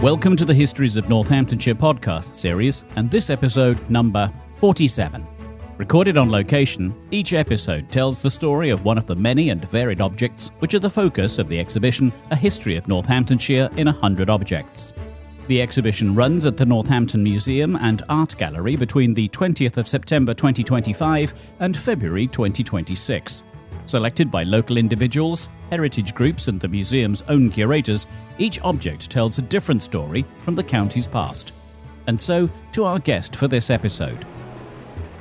Welcome to the Histories of Northamptonshire podcast series, and this episode number 47. Recorded on location, each episode tells the story of one of the many and varied objects which are the focus of the exhibition A History of Northamptonshire in 100 Objects. The exhibition runs at the Northampton Museum and Art Gallery between the 20th of September 2025 and February 2026. Selected by local individuals, heritage groups and the museum's own curators, each object tells a different story from the county's past. And so, to our guest for this episode.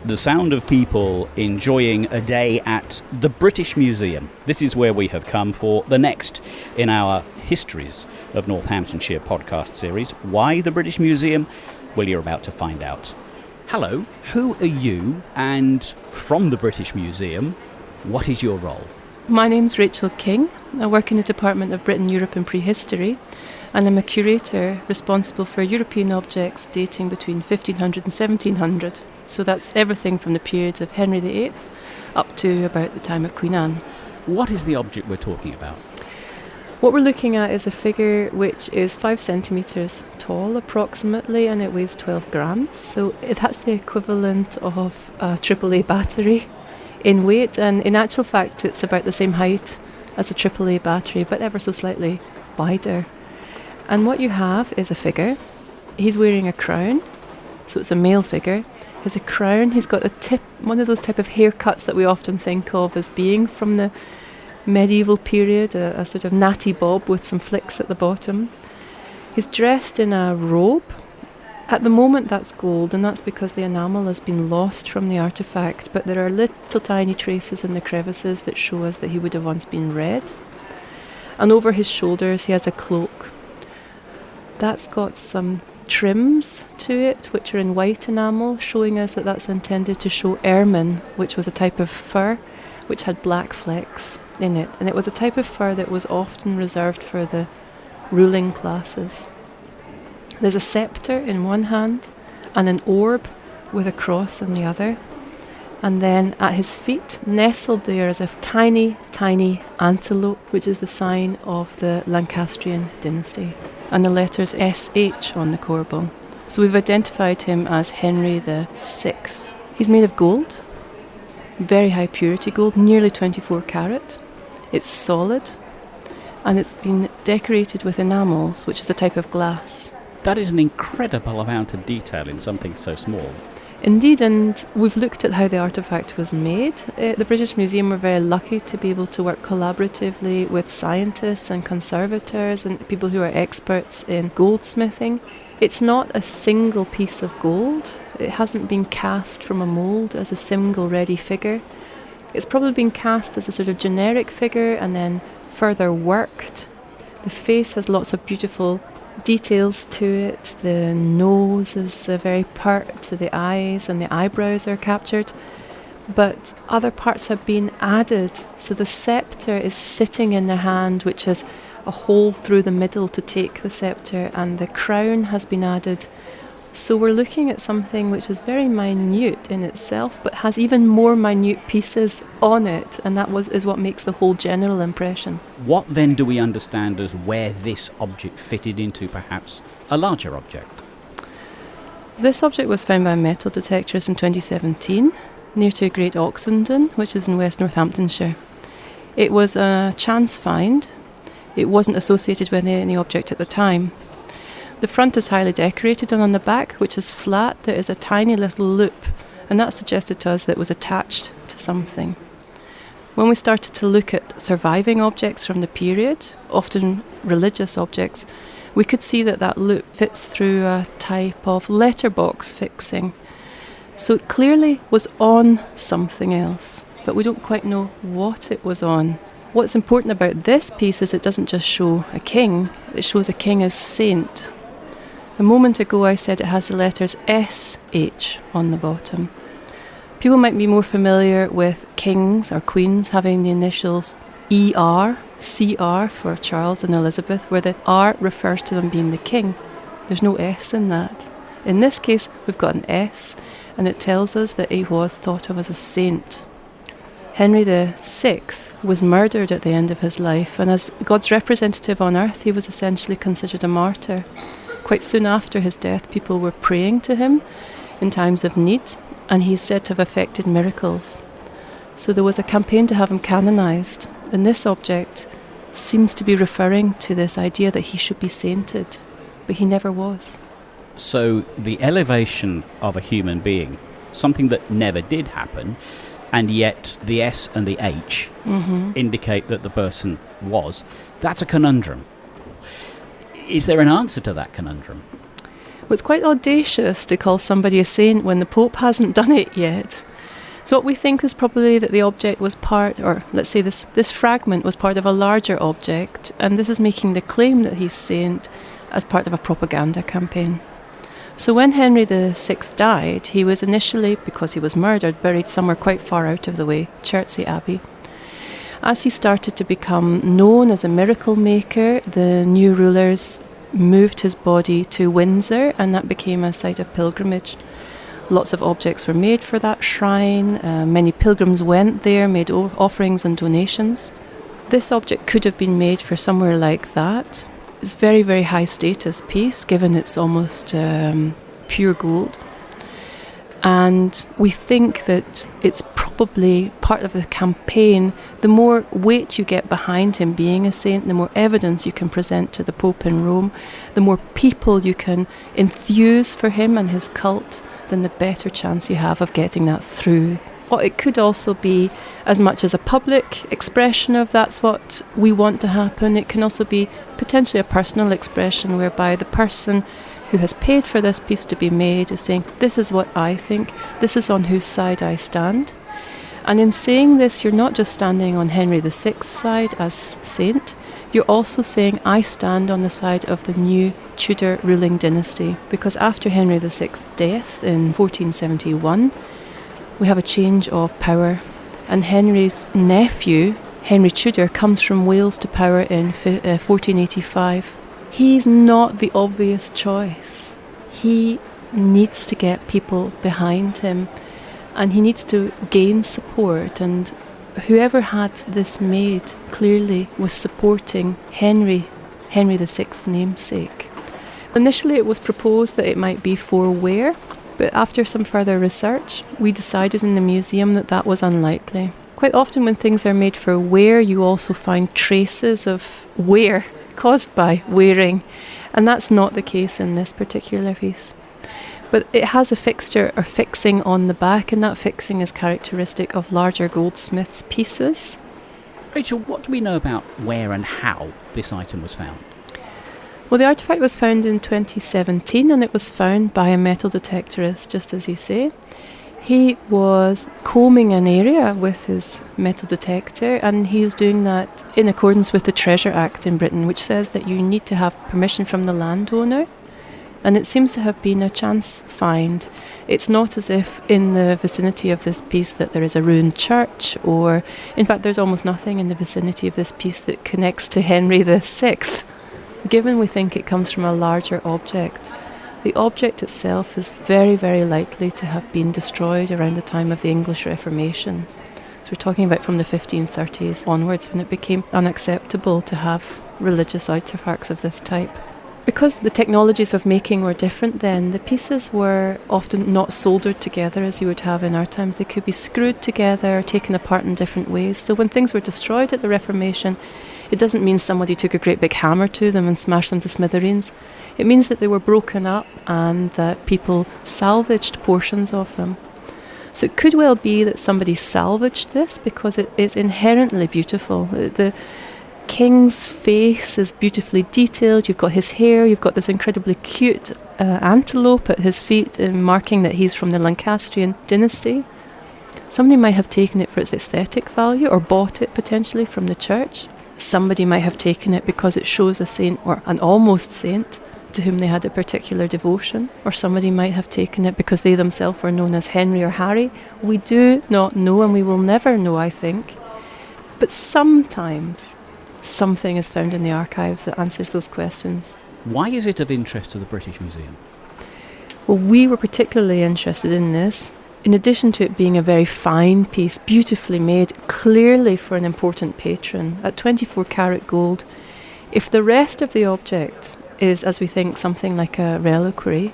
The sound of people enjoying a day at the British Museum. This is where we have come for the next in our Histories of Northamptonshire podcast series. Why the British Museum? Well, you're about to find out. Hello, who are you? And from the British Museum, what is your role? My name's Rachel King. I work in the Department of Britain, Europe and Prehistory, and I'm a curator responsible for European objects dating between 1500 and 1700. So that's everything from the periods of Henry VIII up to about the time of Queen Anne. What is the object we're talking about? What we're looking at is a figure which is 5 centimetres tall approximately, and it weighs 12 grams. So that's the equivalent of a AAA battery in weight, and in actual fact it's about the same height as a AAA battery, but ever so slightly wider. And what you have is a figure. He's wearing a crown, so it's a male figure. He has a crown, he's got one of those type of haircuts that we often think of as being from the medieval period, a sort of natty bob with some flicks at the bottom. He's dressed in a robe. At the moment that's gold, and that's because the enamel has been lost from the artefact, but there are little tiny traces in the crevices that show us that he would have once been red. And over his shoulders he has a cloak. That's got some trims to it, which are in white enamel, showing us that that's intended to show ermine, which was a type of fur which had black flecks in it. And it was a type of fur that was often reserved for the ruling classes. There's a sceptre in one hand and an orb with a cross in the other. And then at his feet, nestled there, is a tiny, tiny antelope, which is the sign of the Lancastrian dynasty. And the letters SH on the corbel. So we've identified him as Henry VI. He's made of gold, very high purity gold, nearly 24 carat. It's solid, and it's been decorated with enamels, which is a type of glass. That is an incredible amount of detail in something so small. Indeed, and we've looked at how the artefact was made. The British Museum were very lucky to be able to work collaboratively with scientists and conservators and people who are experts in goldsmithing. It's not a single piece of gold. It hasn't been cast from a mould as a single ready figure. It's probably been cast as a sort of generic figure and then further worked. The face has lots of beautiful details to it. The nose is very pert to the eyes, and the eyebrows are captured, but other parts have been added. So the sceptre is sitting in the hand, which has a hole through the middle to take the sceptre, and the crown has been added. So we're looking at something which is very minute in itself, but has even more minute pieces on it, and that is what makes the whole general impression. What then do we understand as where this object fitted into perhaps a larger object? This object was found by a metal detectorist in 2017 near to Great Oxenden, which is in West Northamptonshire. It was a chance find. It wasn't associated with any object at the time. The front is highly decorated, and on the back, which is flat, there is a tiny little loop, and that suggested to us that it was attached to something. When we started to look at surviving objects from the period, often religious objects, we could see that that loop fits through a type of letterbox fixing. So it clearly was on something else, but we don't quite know what it was on. What's important about this piece is it doesn't just show a king, it shows a king as saint. A moment ago I said it has the letters SH on the bottom. People might be more familiar with kings or queens having the initials ER, CR for Charles and Elizabeth, where the R refers to them being the king. There's no S in that. In this case, we've got an S, and it tells us that he was thought of as a saint. Henry VI was murdered at the end of his life, and as God's representative on earth, he was essentially considered a martyr. Quite soon after his death, people were praying to him in times of need, and he's said to have effected miracles. So there was a campaign to have him canonised, and this object seems to be referring to this idea that he should be sainted, but he never was. So the elevation of a human being, something that never did happen, and yet the S and the H indicate that the person was, that's a conundrum. Is there an answer to that conundrum? Well, it's quite audacious to call somebody a saint when the Pope hasn't done it yet. So what we think is probably that the object was part, or let's say this fragment was part of a larger object, and this is making the claim that he's saint as part of a propaganda campaign. So when Henry VI died, he was initially, because he was murdered, buried somewhere quite far out of the way, Chertsey Abbey. As he started to become known as a miracle maker, the new rulers moved his body to Windsor, and that became a site of pilgrimage. Lots of objects were made for that shrine. Many pilgrims went there, made offerings and donations. This object could have been made for somewhere like that. It's a very, very high status piece, given it's almost pure gold. And we think that it's probably part of the campaign. The more weight you get behind him being a saint, the more evidence you can present to the Pope in Rome, the more people you can enthuse for him and his cult, then the better chance you have of getting that through. Well, it could also be as much as a public expression of that's what we want to happen. It can also be potentially a personal expression whereby the person who has paid for this piece to be made is saying, this is what I think, this is on whose side I stand. And in saying this, you're not just standing on Henry VI's side as saint, you're also saying, I stand on the side of the new Tudor ruling dynasty. Because after Henry VI's death in 1471, we have a change of power. And Henry's nephew, Henry Tudor, comes from Wales to power in 1485. He's not the obvious choice. He needs to get people behind him, and he needs to gain support, and whoever had this made clearly was supporting Henry VI's namesake. Initially it was proposed that it might be for wear, but after some further research we decided in the museum that that was unlikely. Quite often when things are made for wear, you also find traces of wear caused by wearing, and that's not the case in this particular piece. But it has a fixture or fixing on the back, and that fixing is characteristic of larger goldsmiths' pieces. Rachel, what do we know about where and how this item was found? Well, the artefact was found in 2017, and it was found by a metal detectorist, just as you say. He was combing an area with his metal detector, and he was doing that in accordance with the Treasure Act in Britain, which says that you need to have permission from the landowner. And it seems to have been a chance find. It's not as if in the vicinity of this piece that there is a ruined church, or in fact there's almost nothing in the vicinity of this piece that connects to Henry VI. Given we think it comes from a larger object, the object itself is very, very likely to have been destroyed around the time of the English Reformation. So we're talking about from the 1530s onwards, when it became unacceptable to have religious artefacts of this type. Because the technologies of making were different then, the pieces were often not soldered together as you would have in our times. They could be screwed together, taken apart in different ways. So when things were destroyed at the Reformation, it doesn't mean somebody took a great big hammer to them and smashed them to smithereens. It means that they were broken up and that people salvaged portions of them. So it could well be that somebody salvaged this because it is inherently beautiful. The king's face is beautifully detailed. You've got his hair, you've got this incredibly cute antelope at his feet, marking that he's from the Lancastrian dynasty. Somebody might have taken it for its aesthetic value or bought it potentially from the church. Somebody might have taken it because it shows a saint or an almost saint to whom they had a particular devotion, or somebody might have taken it because they themselves were known as Henry or Harry. We do not know, and we will never know, I think. But sometimes something is found in the archives that answers those questions. Why is it of interest to the British Museum? Well, we were particularly interested in this. In addition to it being a very fine piece, beautifully made, clearly for an important patron, at 24 karat gold, if the rest of the object is, as we think, something like a reliquary,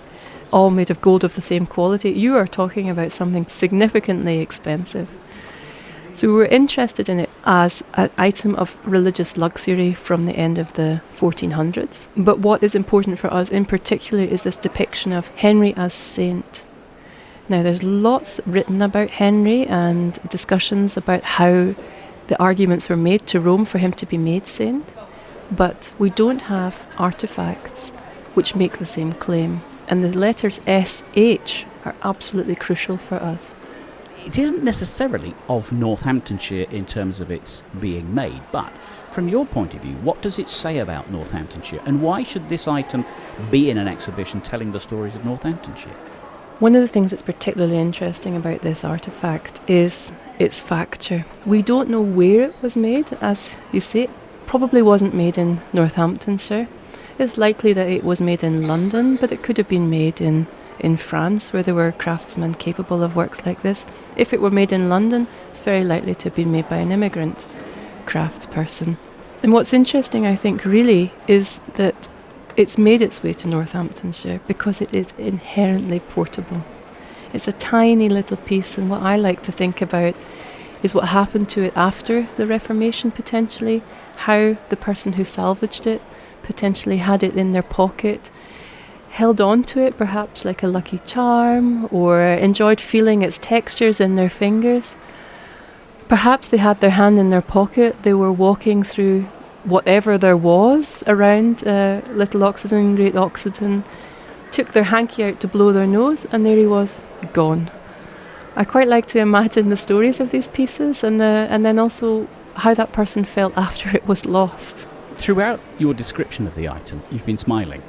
all made of gold of the same quality, you are talking about something significantly expensive. So we were interested in it as an item of religious luxury from the end of the 1400s. But what is important for us in particular is this depiction of Henry as saint. Now, there's lots written about Henry and discussions about how the arguments were made to Rome for him to be made saint, but we don't have artefacts which make the same claim. And the letters SH are absolutely crucial for us. It isn't necessarily of Northamptonshire in terms of its being made, but from your point of view, what does it say about Northamptonshire, and why should this item be in an exhibition telling the stories of Northamptonshire? One of the things that's particularly interesting about this artefact is its facture. We don't know where it was made, as you say. It probably wasn't made in Northamptonshire. It's likely that it was made in London, but it could have been made in France, where there were craftsmen capable of works like this. If it were made in London, it's very likely to have been made by an immigrant craftsperson. And what's interesting, I think, really, is that it's made its way to Northamptonshire because it is inherently portable. It's a tiny little piece, and what I like to think about is what happened to it after the Reformation, potentially, how the person who salvaged it potentially had it in their pocket, held on to it perhaps like a lucky charm, or enjoyed feeling its textures in their fingers. Perhaps they had their hand in their pocket, they were walking through whatever there was around Little Oxenden, Great Oxenden, took their hanky out to blow their nose, and there he was, gone. I quite like to imagine the stories of these pieces and then also how that person felt after it was lost. Throughout your description of the item, you've been smiling.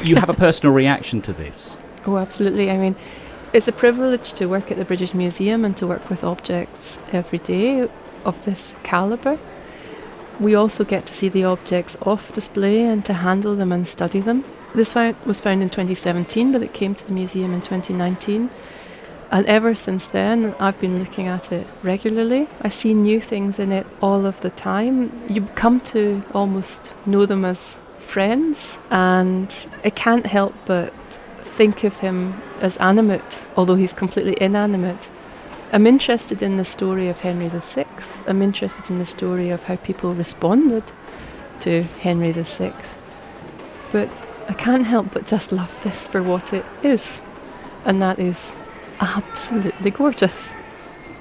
You have a personal reaction to this. Oh, absolutely. I mean, it's a privilege to work at the British Museum and to work with objects every day of this calibre. We also get to see the objects off display and to handle them and study them. This was found in 2017, but it came to the museum in 2019. And ever since then, I've been looking at it regularly. I see new things in it all of the time. You come to almost know them as friends, and I can't help but think of him as animate, although he's completely inanimate. I'm interested in the story of Henry VI. I'm interested in the story of how people responded to Henry VI. But I can't help but just love this for what it is, and that is absolutely gorgeous.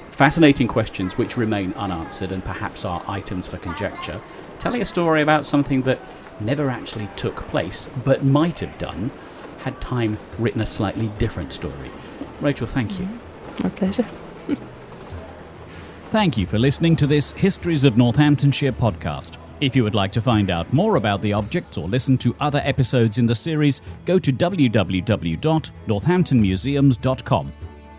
Fascinating questions which remain unanswered and perhaps are items for conjecture. Telling a story about something that never actually took place, but might have done, had time written a slightly different story. Rachel, thank you. My pleasure. Thank you for listening to this Histories of Northamptonshire podcast. If you would like to find out more about the objects or listen to other episodes in the series, go to www.northamptonmuseums.com.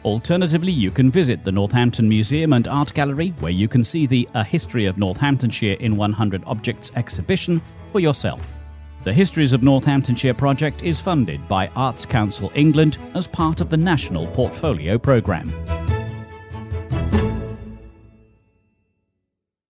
Alternatively, you can visit the Northampton Museum and Art Gallery, where you can see the A History of Northamptonshire in 100 Objects exhibition for yourself. The Histories of Northamptonshire project is funded by Arts Council England as part of the National Portfolio Programme.